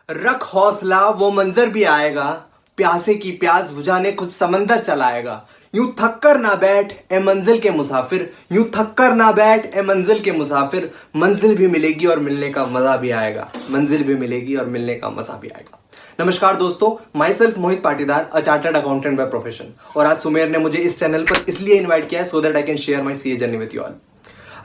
रख हौसला वो मंजर भी आएगा, प्यासे की प्यास बुझाने खुद समंदर चलाएगा। यूं थक कर ना बैठ ए मंजिल के मुसाफिर, यूं थक कर ना बैठ ए मंजिल के मुसाफिर। मंजिल भी मिलेगी और मिलने का मजा भी आएगा, मंजिल भी मिलेगी और मिलने का मजा भी आएगा। नमस्कार दोस्तों, my self Mohit Patidar, a chartered accountant by profession. और आज सुमेर ने मुझे इस चैनल पर इसलिए इन्वाइट किया है so that I can share my CA journey with you all.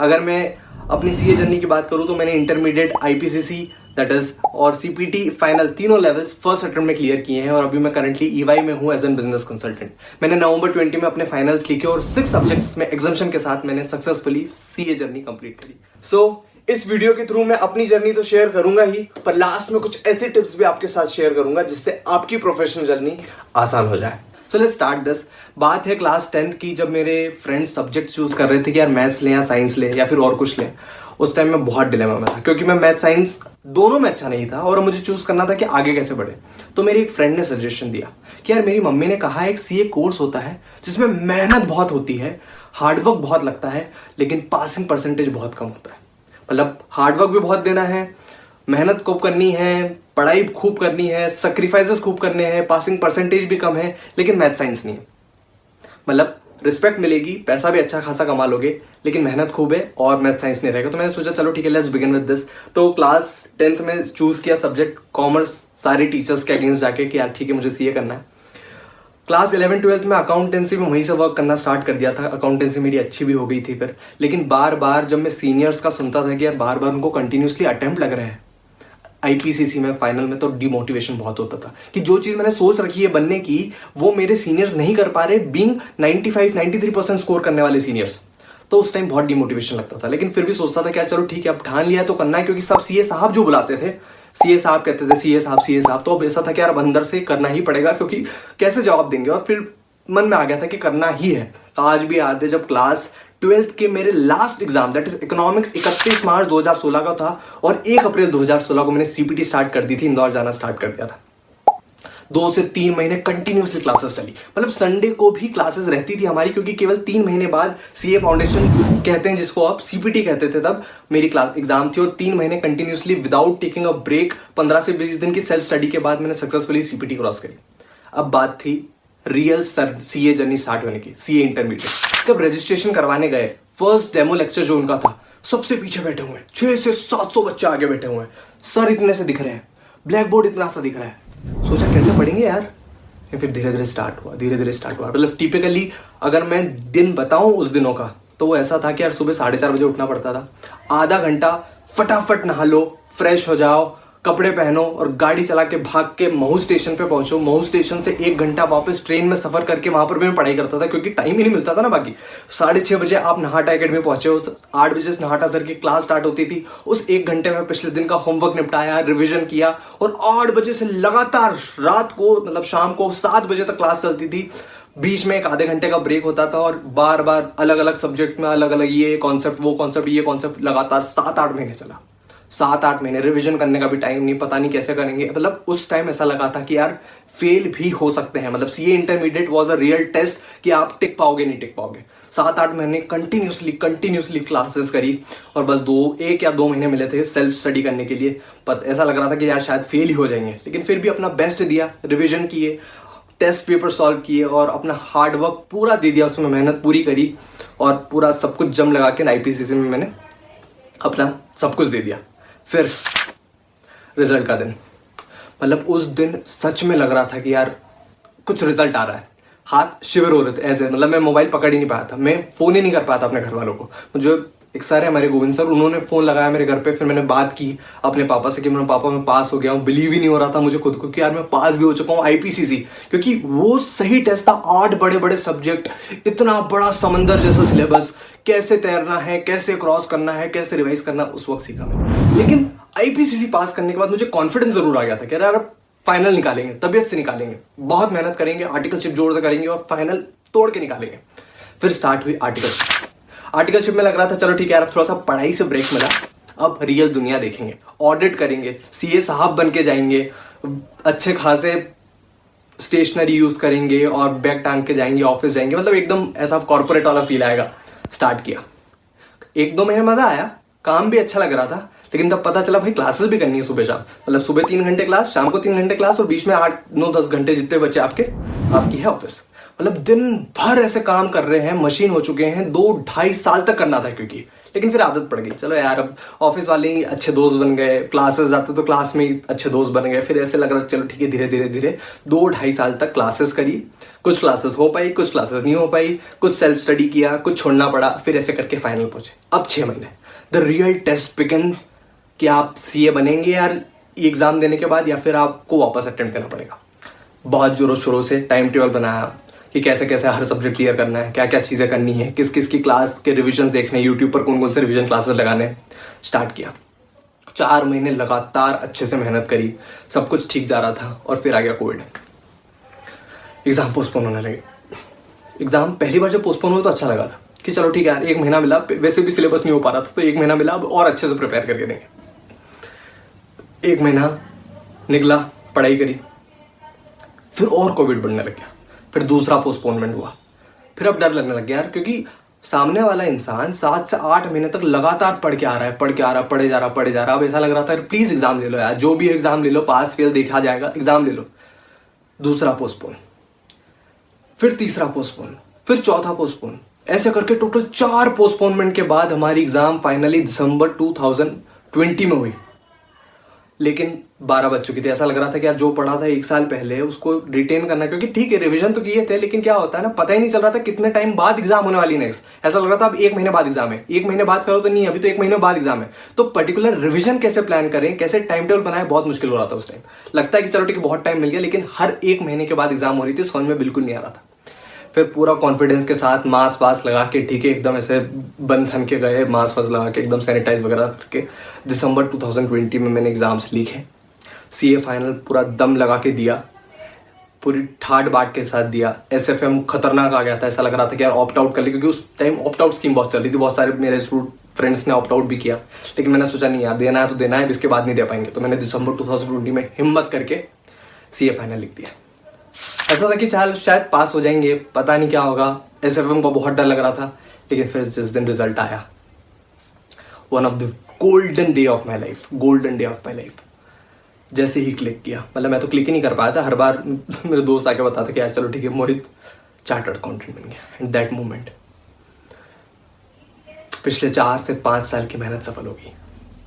अगर मैं अपनी सीए जर्नी की बात करूं तो मैंने इंटरमीडिएट, आईपीसीसी दैट इज और सीपीटी फाइनल तीनों लेवल्स फर्स्ट अटेम्प्ट में क्लियर किए हैं और अभी मैं करंटली ईवाई में हूं एज एन बिजनेस कंसल्टेंट। मैंने नवंबर 20 में अपने फाइनल्स लिखे और 6 सब्जेक्ट्स में एग्जाम्शन के साथ मैंने सक्सेसफुली सीए जर्नी कंप्लीट करी। सो इस वीडियो के थ्रू मैं अपनी जर्नी तो शेयर करूंगा ही, पर लास्ट में कुछ ऐसे टिप्स भी आपके साथ शेयर करूंगा जिससे आपकी प्रोफेशनल जर्नी आसान हो जाए। So let's start this. बात है क्लास 10th की, जब मेरे फ्रेंड्स सब्जेक्ट चूज कर रहे थे कि यार मैथ्स लें या साइंस लें या फिर और कुछ लें। उस टाइम मैं बहुत डिलेमा में था क्योंकि मैं मैथ साइंस दोनों में अच्छा नहीं था और मुझे चूज करना था कि आगे कैसे बढ़े। तो मेरी एक फ्रेंड ने सजेशन दिया कि यार मेरी मम्मी ने कहा है एक सीए कोर्स होता है जिसमें मेहनत बहुत होती है, हार्डवर्क बहुत लगता है, लेकिन पासिंग परसेंटेज बहुत कम होता है। मतलब हार्डवर्क भी बहुत देना है, मेहनत खूब करनी है, पढ़ाई खूब करनी है, सेक्रीफाइसेस खूब करने हैं, पासिंग परसेंटेज भी कम है, लेकिन मैथ साइंस नहीं है। मतलब रिस्पेक्ट मिलेगी, पैसा भी अच्छा खासा कमा लोगे, लेकिन मेहनत खूब है और मैथ साइंस नहीं रहेगा। तो मैंने सोचा चलो ठीक है, लेट्स बिगिन विद दिस। तो क्लास 10th में चूज किया सब्जेक्ट कॉमर्स, सारे टीचर्स के अगेंस्ट जाके कि यार ठीक है मुझे सीए करना है। क्लास 11-12 में अकाउंटेंसी में वहीं से वर्क करना स्टार्ट कर दिया था। अकाउंटेंसी मेरी अच्छी भी हो गई थी फिर, लेकिन बार बार जब मैं सीनियर्स का सुनता था कि यार बार बार उनको कंटिन्यूसली अटेम्प्ट लग रहे हैं आईपीसीसी में फाइनल में, तो डिमोटिवेशन बहुत होता था कि जो चीज मैंने सोच रखी है बनने की वो मेरे सीनियर्स नहीं कर पा रहे, बीइंग 95-93% स्कोर करने वाले सीनियर्स। तो उस टाइम बहुत डिमोटिवेशन लगता था, लेकिन फिर भी सोचता था कि यार चलो ठीक है अब ठान लिया तो करना है, क्योंकि सब सीए साहब जो बुलाते थे, सीए साहब कहते थे सीए साहब, तो अब ऐसा था कि यार अब अंदर से करना ही पड़ेगा क्योंकि कैसे जवाब देंगे। और फिर मन में आ गया था कि करना ही है। आज भी याद है जब क्लास 12th के मेरे last exam that is economics 31 मार्च 2016 का था और 1 अप्रैल 2016 को मैंने सीपीटी स्टार्ट कर दी थी, इंदौर जाना स्टार्ट कर दिया था। 2 से 3 महीने कंटिन्यूसली क्लासेस चली, मतलब संडे को भी क्लासेस रहती थी हमारी, क्योंकि केवल 3 महीने बाद सीए फाउंडेशन कहते हैं जिसको आप सीपीटी कहते थे, तब मेरी क्लास एग्जाम थी और 3 महीने continuously without taking a break 15 से 20 दिन की सेल्फ स्टडी के बाद मैंने सक्सेसफुली सीपीटी क्रॉस करी। अब बात थी रियल सीए जर्नी स्टार्ट होने की, सीए इंटरमीडिएट। जब रजिस्ट्रेशन करवाने गए, फर्स्ट डेमो लेक्चर जो उनका था, सबसे पीछे बैठे हुए हैं 600 से 700 बच्चे आगे बैठे हुए हैं, सर इतने से दिख रहे हैं, ब्लैक बोर्ड इतना सा दिख रहा है। सोचा कैसे पढ़ेंगे यार, फिर धीरे धीरे स्टार्ट हुआ। मतलब टिपिकली अगर मैं दिन बताऊं उस दिनों का, तो वो ऐसा था कि यार सुबह 4:30 बजे उठना पड़ता था, आधा घंटा फटाफट नहा लो, फ्रेश हो जाओ, कपड़े पहनो और गाड़ी चला के भाग के महू स्टेशन पे पहुंचो। महू स्टेशन से 1 घंटा वापस ट्रेन में सफर करके वहां पर भी मैं पढ़ाई करता था क्योंकि टाइम ही नहीं मिलता था ना। बाकी 6:30 बजे आप नहाटा अकेडमी पहुंचे हो, 8 बजे से नहाटा सर की क्लास स्टार्ट होती थी। उस 1 घंटे में पिछले दिन का होमवर्क निपटाया, रिविजन किया और 8 बजे से लगातार रात को, मतलब शाम को 7 बजे तक क्लास चलती थी। बीच में एक आधे घंटे का ब्रेक होता था और बार बार अलग अलग सब्जेक्ट में अलग अलग ये कॉन्सेप्ट वो कॉन्सेप्ट ये कॉन्सेप्ट, लगातार 7-8 महीने चला। 7-8 महीने रिवीजन करने का भी टाइम नहीं, पता नहीं कैसे करेंगे। मतलब उस टाइम ऐसा लगा था कि यार फेल भी हो सकते हैं। मतलब CA intermediate was a real test कि आप टिक पाओगे नहीं टिक पाओगे। 7-8 महीने कंटिन्यूसली क्लासेस करी और बस 1 या 2 महीने मिले थे सेल्फ स्टडी करने के लिए। पर ऐसा लग रहा था कि यार शायद फेल ही हो जाएंगे, लेकिन फिर भी अपना बेस्ट दिया, रिविजन किए, टेस्ट पेपर सॉल्व किए और अपना हार्डवर्क पूरा दे दिया, उसमें मेहनत पूरी करी और पूरा सब कुछ जम लगा के आईपीसीसी में मैंने अपना सब कुछ दे दिया। फिर रिजल्ट का दिन, मतलब उस दिन सच में लग रहा था कि यार कुछ रिजल्ट आ रहा है, हाथ शिवर हो रहे थे ऐसे। मतलब मैं मोबाइल पकड़ ही नहीं पाया था, मैं फोन ही नहीं कर पाया था अपने घर वालों को। जो एक सर है हमारे गोविंद सर, उन्होंने फोन लगाया मेरे घर पे। फिर मैंने बात की अपने पापा से कि मेरे पापा मैं पास हो गया हूँ। बिलीव ही नहीं हो रहा था मुझे खुद को कि यार मैं पास भी हो चुका हूँ आईपीसीसी, क्योंकि वो सही टेस्ट था। 8 बड़े बड़े सब्जेक्ट, इतना बड़ा समंदर जैसा सिलेबस, कैसे तैरना है, कैसे क्रॉस करना है, कैसे रिवाइज करना, उस वक्त सीखा मैंने। लेकिन आईपीसीसी पास करने के बाद मुझे कॉन्फिडेंस जरूर आ गया था कि यार फाइनल निकालेंगे, तबियत से निकालेंगे, बहुत मेहनत करेंगे, आर्टिकलशिप जोर से करेंगे और फाइनल तोड़ के निकालेंगे। फिर स्टार्ट हुई आर्टिकलशिप में लग रहा था चलो ठीक है यार, थोड़ा सा पढ़ाई से ब्रेक मिला, अब रियल दुनिया देखेंगे, ऑडिट करेंगे, सीए साहब बन के जाएंगे, अच्छे खासे स्टेशनरी यूज करेंगे और बैग टांग के जाएंगे, ऑफिस जाएंगे। मतलब एकदम ऐसा कॉर्पोरेट वाला फील आएगा। स्टार्ट किया, 1-2 महीने मजा आया, काम भी अच्छा लग रहा था, लेकिन तब पता चला भाई क्लासेस भी करनी है सुबह शाम, मतलब सुबह 3 घंटे क्लास, शाम को 3 घंटे क्लास, और बीच में 8 9 10 घंटे जितने बच्चे आपकी है ऑफिस। मतलब दिन भर ऐसे काम कर रहे हैं, मशीन हो चुके हैं, 2 2.5 साल तक करना था क्योंकि, लेकिन फिर आदत पड़ गई। चलो यार, अब ऑफिस वाले ही अच्छे दोस्त बन गए, क्लासेस जाते तो क्लास में ही अच्छे दोस्त बन गए, फिर ऐसे लग रहा चलो ठीक है, धीरे धीरे धीरे 2 2.5 साल तक क्लासेस करी। कुछ क्लासेस हो पाई, कुछ क्लासेस नहीं हो पाई, कुछ सेल्फ स्टडी किया, कुछ छोड़ना पड़ा, फिर ऐसे करके फाइनल पहुंचे। अब 6 महीने द रियल टेस्ट बिगिन कि आप सीए बनेंगे यार एग्जाम देने के बाद, या फिर आपको वापस अटेम्प्ट करना पड़ेगा। बहुत जोरों शोरों से टाइम टेबल बनाया कि कैसे कैसे हर सब्जेक्ट क्लियर करना है, क्या क्या चीज़ें करनी है, किस किस की क्लास के रिविजन देखने, यूट्यूब पर कौन कौन से रिविजन क्लासेस लगाने, स्टार्ट किया। 4 महीने लगातार अच्छे से मेहनत करी, सब कुछ ठीक जा रहा था, और फिर आ गया कोविड। एग्जाम पोस्टपोन होने लगे। एग्जाम पहली बार जब पोस्टपोन हुआ तो अच्छा लगा था कि चलो ठीक है यार, 1 महीना मिला, वैसे भी सिलेबस नहीं हो पा रहा था तो 1 महीना मिला, अब और अच्छे से प्रिपेयर करके देंगे। 1 महीना निकला, पढ़ाई करी, फिर और कोविड बढ़ने लग गया, फिर दूसरा पोस्टपोनमेंट हुआ। फिर अब डर लगने लग गया यार, क्योंकि सामने वाला इंसान 7 से 8 महीने तक लगातार पढ़ के आ रहा है, पढ़े जा रहा। अब ऐसा लग रहा था प्लीज एग्जाम ले लो यार, जो भी एग्जाम ले लो, पास फेल देखा जाएगा, एग्जाम ले लो। दूसरा पोस्टपोन, फिर तीसरा पोस्टपोन, फिर चौथा पोस्टपोन, ऐसे करके टोटल 4 पोस्टपोनमेंट के बाद हमारी एग्जाम फाइनली दिसंबर 2020 में हुई। लेकिन 12 बज चुकी थी, ऐसा लग रहा था कि यार जो पढ़ा था 1 साल पहले उसको रिटेन करना है, क्योंकि ठीक है रिवीजन तो किए थे, लेकिन क्या होता है ना, पता ही नहीं चल रहा था कितने टाइम बाद एग्जाम होने वाली नेक्स्ट। ऐसा लग रहा था अब 1 महीने बाद एग्जाम है, 1 महीने बाद करो तो नहीं, अभी तो 1 महीने बाद एग्जाम है। तो पर्टिकुलर रिवीजन कैसे प्लान करें, कैसे टाइम टेबल बनाए, बहुत मुश्किल हो रहा था उस टाइम। लगता है कि चलो ठीक है बहुत टाइम मिल गया, लेकिन हर 1 महीने के बाद एग्जाम हो रही थी, समझ में बिल्कुल नहीं आ रहा था। फिर पूरा कॉन्फिडेंस के साथ मास्क वास्क लगा के, ठीक है एकदम ऐसे बन ठन के गए, मास्क वास्क लगा के एकदम सैनिटाइज वगैरह करके दिसंबर 2020 में मैंने एग्जाम्स लिखे। सीए फाइनल पूरा दम लगा के दिया, पूरी ठाट बाट के साथ दिया। एसएफएम खतरनाक आ गया था, ऐसा लग रहा था कि यार ऑप्ट आउट कर ले, क्योंकि उस टाइम ऑप्ट आउट स्कीम बहुत चल रही थी, बहुत सारे मेरे फ्रेंड्स ने ऑप्ट आउट भी किया, लेकिन मैंने सोचा नहीं यार, देना है तो देना है, इसके बाद नहीं दे पाएंगे। तो मैंने दिसंबर 2020 में हिम्मत करके सीए फाइनल लिख दिया। ऐसा था कि शायद पास हो जाएंगे, पता नहीं क्या होगा, एसएफएम को बहुत डर लग रहा था। लेकिन फिर जिस दिन रिजल्ट आया, one of the golden day of my life, जैसे ही क्लिक किया, मतलब मैं तो क्लिक ही नहीं कर पाया था, हर बार मेरे दोस्त आके बताते कि यार चलो ठीक है मोहित चार्टर्ड अकाउंटेंट बन गया। एंड दैट मोमेंट, पिछले 4 से 5 साल की मेहनत सफल हो गई।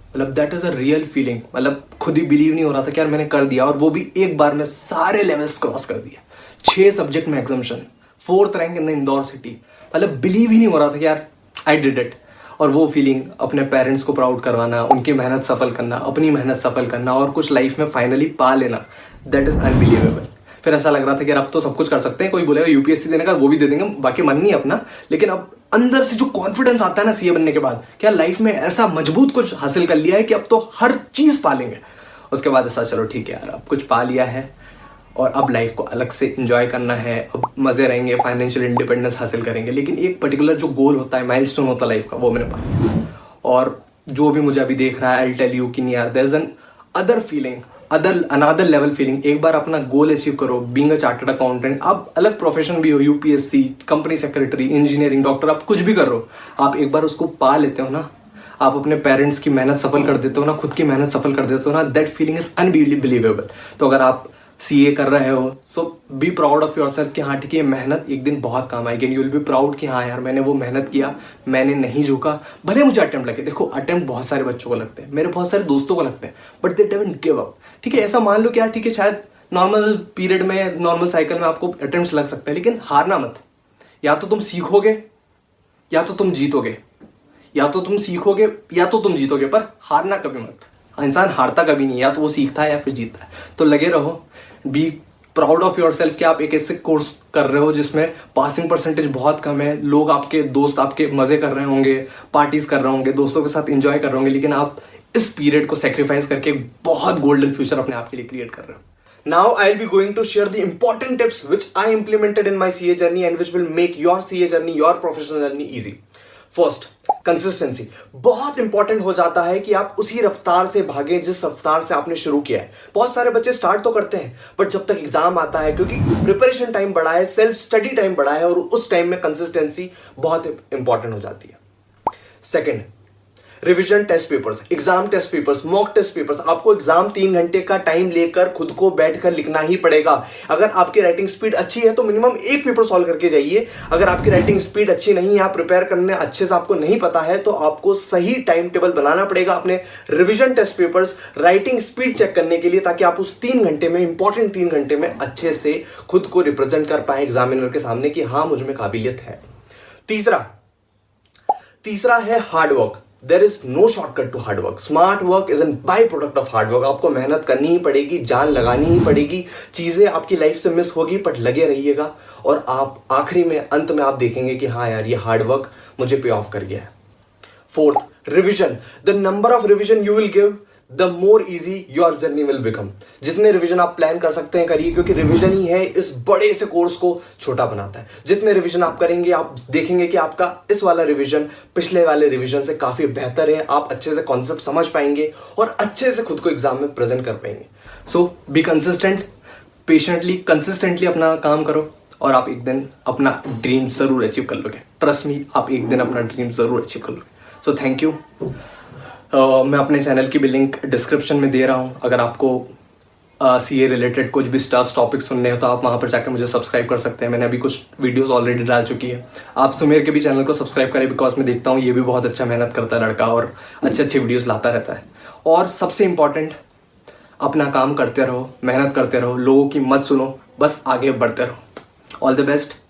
मतलब that is a real feeling, मतलब खुद ही बिलीव नहीं हो रहा था कि यार मैंने कर दिया, और वो भी एक बार में सारे लेवल्स क्रॉस कर दिए। 6 सब्जेक्ट में examination, 4th rank in the Indore city, मतलब बिलीव ही नहीं हो रहा था कि यार आई डिड इट। और वो फीलिंग, अपने पेरेंट्स को प्राउड करवाना, उनकी मेहनत सफल करना, अपनी मेहनत सफल करना, और कुछ लाइफ में फाइनली पा लेना, दैट इज अनबिलीवेबल। फिर ऐसा लग रहा था कि यार अब तो सब कुछ कर सकते हैं, कोई बोलेगा यूपीएससी देने का वो भी दे देंगे, बाकी मन नहीं अपना, लेकिन अब अंदर से जो कॉन्फिडेंस आता है ना सीए बनने के बाद, क्या लाइफ में ऐसा मजबूत कुछ हासिल कर लिया है कि अब तो हर चीज पा लेंगे। उसके बाद ऐसा चलो ठीक है यार, अब कुछ पा लिया है और अब लाइफ को अलग से एंजॉय करना है, अब मजे रहेंगे, फाइनेंशियल इंडिपेंडेंस हासिल करेंगे। लेकिन एक पर्टिकुलर जो गोल होता है, माइलस्टोन होता है लाइफ का, वो मैंने पा लिया। और जो भी मुझे अभी देख रहा है, आई टेल यू कि नहीं यार, there is an other feeling, another level feeling. एक बार अपना गोल अचीव करो, बीइंग अ चार्टर्ड अकाउंटेंट, आप अलग प्रोफेशन भी हो, UPSC, company secretary, engineering, doctor, आप कुछ भी कर रहे हो, आप एक बार उसको पा लेते हो ना, आप अपने पेरेंट्स की मेहनत सफल कर देते हो ना, खुद की मेहनत सफल कर देते हो ना, दैट फीलिंग इज अनबिलीवेबल। तो अगर आप सीए कर रहे हो, so be proud of yourself कि हाँ ठीक है, मेहनत एक दिन बहुत काम आएगी। यू विल बी प्राउड कि हाँ यार मैंने वो मेहनत किया, मैंने नहीं झुका, भले मुझे अटेम्प्ट लगे। देखो अटेम्प्ट बहुत सारे बच्चों को लगते हैं, मेरे बहुत सारे दोस्तों को लगते हैं, but they don't give up. ठीक है, ऐसा मान लो कि यार ठीक है, शायद नॉर्मल पीरियड में, नॉर्मल साइकिल में आपको अटेम्प्ट्स लग सकते हैं, लेकिन हारना मत। या तो तुम सीखोगे या तो तुम जीतोगे, या तो तुम सीखोगे या तो तुम जीतोगे, पर हारना कभी मत। इंसान हारता कभी नहीं, या तो वो सीखता है या फिर जीतता है। तो लगे रहो, B proud of yourself कि आप एक ऐसे कोर्स कर रहे हो जिसमें पासिंग परसेंटेज बहुत कम है, लोग आपके दोस्त आपके मजे कर रहे होंगे, पार्टीज कर रहे होंगे, दोस्तों के साथ एंजॉय कर रहे होंगे, लेकिन आप इस पीरियड को सेक्रीफाइस करके बहुत गोल्डन फ्यूचर अपने आप के लिए क्रिएट कर रहे हो। Now I'll be going to share the important tips which I implemented in my CA journey and which will make your CA journey, your professional journey easy. First, consistency. बहुत important हो जाता है कि आप उसी रफ्तार से भागें जिस रफ्तार से आपने शुरू किया है। बहुत सारे बच्चे स्टार्ट तो करते हैं, बट जब तक एग्जाम आता है, क्योंकि प्रिपरेशन टाइम बढ़ा है, सेल्फ स्टडी टाइम बढ़ा है, और उस टाइम में कंसिस्टेंसी बहुत इंपॉर्टेंट हो जाती है। Second, revision test papers, exam test papers, mock test papers. आपको एग्जाम 3 घंटे का टाइम लेकर खुद को बैठकर लिखना ही पड़ेगा। अगर आपकी राइटिंग स्पीड अच्छी है तो मिनिमम एक पेपर सॉल्व करके जाइए। अगर आपकी राइटिंग स्पीड अच्छी नहीं है, आप प्रिपेयर करने अच्छे से आपको नहीं पता है, तो आपको सही टाइम टेबल बनाना पड़ेगा अपने revision test papers writing speed check करने के लिए, ताकि आप उस 3 घंटे में, इंपॉर्टेंट 3 घंटे में अच्छे से खुद को रिप्रेजेंट कर पाए एग्जामिनर के सामने कि हाँ, मुझ में काबिलियत है। तीसरा है hard work. There is no shortcut to hard work. Smart work is an by product of hard work. आपको मेहनत करनी ही पड़ेगी, जान लगानी ही पड़ेगी। चीजें आपकी लाइफ से मिस होगी, बट लगे रहिएगा और आप आखिरी में, अंत में आप देखेंगे कि हाँ यार, ये हार्ड वर्क मुझे पे ऑफ कर गया है। Fourth, revision. The number of revision you will give, the more easy your journey will become. जितने रिवीजन आप प्लान कर सकते हैं करिए, क्योंकि रिवीजन ही है इस बड़े से कोर्स को छोटा बनाता है। जितने रिवीजन आप करेंगे, आप देखेंगे कि आपका इस वाला रिवीजन पिछले वाले रिवीजन से काफी बेहतर है। आप अच्छे से कॉन्सेप्ट समझ पाएंगे और अच्छे से खुद को एग्जाम में प्रेजेंट कर पाएंगे। सो बी कंसिस्टेंट, पेशेंटली, कंसिस्टेंटली अपना काम करो और आप एक दिन अपना ड्रीम जरूर अचीव कर लोगे। ट्रस्ट मी, आप एक दिन अपना ड्रीम जरूर अचीव कर लोगे। So thank you. मैं अपने चैनल की भी लिंक डिस्क्रिप्शन में दे रहा हूँ। अगर आपको सीए रिलेटेड कुछ भी स्टाफ टॉपिक सुनने हो तो आप वहाँ पर जाकर मुझे सब्सक्राइब कर सकते हैं। मैंने अभी कुछ वीडियोस ऑलरेडी डाल चुकी है। आप सुमेर के भी चैनल को सब्सक्राइब करें, बिकॉज मैं देखता हूँ ये भी बहुत अच्छा मेहनत करता है लड़का और अच्छे अच्छे वीडियोस लाता रहता है। और सबसे इम्पॉर्टेंट, अपना काम करते रहो, मेहनत करते रहो, लोगों की मत सुनो, बस आगे बढ़ते रहो। All the best.